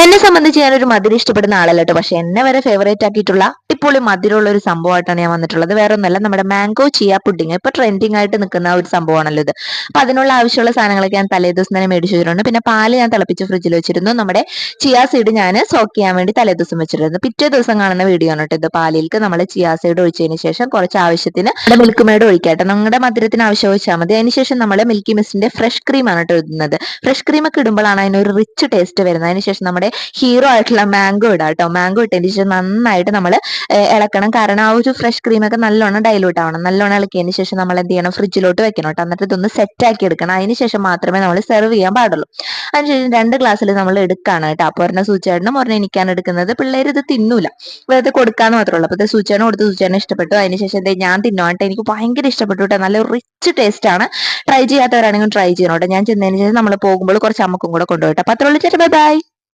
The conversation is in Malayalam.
എന്നെ സംബന്ധിച്ച് ഞാനൊരു മധുരം ഇഷ്ടപ്പെടുന്ന ആളല്ല കേട്ടോ. പക്ഷെ എന്നെ വരെ ഫേവറേറ്റ് ആക്കിയിട്ടുള്ള അടിപൊളി മധുരമുള്ള ഒരു സംഭവമായിട്ടാണ് ഞാൻ വന്നിട്ടുള്ളത്. വേറെ ഒന്നല്ല, നമ്മുടെ മാംഗോ ചിയ പുഡിങ്. ഇപ്പൊ ട്രെൻഡിങ് ആയിട്ട് നിൽക്കുന്ന ഒരു സംഭവമാണല്ലോ ഇത്. അപ്പൊ അതിനുള്ള ആവശ്യമുള്ള സാധനങ്ങളൊക്കെ ഞാൻ തലേ ദിവസം തന്നെ മേടിച്ചു വെച്ചിട്ടുണ്ട്. പിന്നെ പാല് ഞാൻ തിളപ്പിച്ച് ഫ്രിഡ്ജിൽ വെച്ചിരുന്നു. നമ്മുടെ ചിയ സീഡ് ഞാൻ സോക്ക് ചെയ്യാൻ വേണ്ടി തലേ ദിവസം വെച്ചിരുന്നു. പിറ്റേ ദിവസം കാണുന്ന വീഡിയോ ആണ് കേട്ടോ ഇത്. പാലിലേക്ക് നമ്മൾ ചിയ സീഡ് ഒഴിച്ചതിന് ശേഷം കുറച്ച് ആവശ്യത്തിന് മിൽക്ക് മെയ്ഡ് ഒഴിക്കാട്ടെ. നിങ്ങളുടെ മധുരത്തിന് ആവശ്യം ഒഴിച്ചാൽ മതി. അതിനുശേഷം നമ്മൾ മിൽക്കി മിസ്റ്റിന്റെ ഫ്രഷ് ക്രീം ആണ് കേട്ടോ ഇടുന്നത്. ഫ്രഷ് ക്രീം ഒക്കെ ഇടുമ്പോഴാണ് അതിനൊരു റിച്ച് ടേസ്റ്റ് വരുന്നത്. അതിനുശേഷം നമ്മുടെ ഹീറോ ആയിട്ടുള്ള മാംഗോ ഇടാം കേട്ടോ. മാംഗോ ഇട്ടതിന് ശേഷം നന്നായിട്ട് നമ്മൾ ഇളക്കണം. കാരണം ആ ഒരു ഫ്രഷ് ക്രീം ഒക്കെ നല്ലോണം ഡൈലൂട്ട് ആവണം. നല്ലോണം ഇളക്കിയതിന് ശേഷം നമ്മൾ എന്ത് ചെയ്യണം, ഫ്രിഡ്ജിലോട്ട് വെക്കണം കേട്ടോ. എന്നിട്ട് ഇതൊന്ന് സെറ്റ് ആക്കി എടുക്കണം. അതിനുശേഷം മാത്രമേ നമ്മൾ സെർവ് ചെയ്യാൻ പാടുള്ളൂ. അതിനുശേഷം 2 ഗ്ലാസ്സിൽ നമ്മൾ എടുക്കാണ് കേട്ടോ. അപ്പോൾ ഒരെണ്ണം സൂചേട്ടനും ഒരെണ്ണം എനിക്കാണ് എടുക്കുന്നത്. പിള്ളേർ ഇത് തിന്നൂല, വെറുതെ കൊടുക്കാന്ന് മാത്രമേ ഉള്ളൂ. അപ്പോൾ സൂചേട്ടനും കൊടുത്ത് സൂചേട്ടനെ ഇഷ്ടപ്പെട്ടു. അതിനുശേഷം ഞാൻ തിന്നോട്ടെ, എനിക്ക് ഭയങ്കര ഇഷ്ടപ്പെട്ടു കേട്ടോ. നല്ല റിച്ച് ടേസ്റ്റ് ആണ്. ട്രൈ ചെയ്യാത്തവരാണെങ്കിലും ട്രൈ ചെയ്യണം കേട്ടോ. ഞാൻ ചെന്നതിന് ശേഷം നമ്മൾ പോകുമ്പോൾ കുറച്ച് അമ്മക്കും കൂടെ കൊണ്ടുപോയിട്ട്. അപ്പോൾ അത്രയുള്ളൂ ചേട്ടാ, ബൈ ബൈ.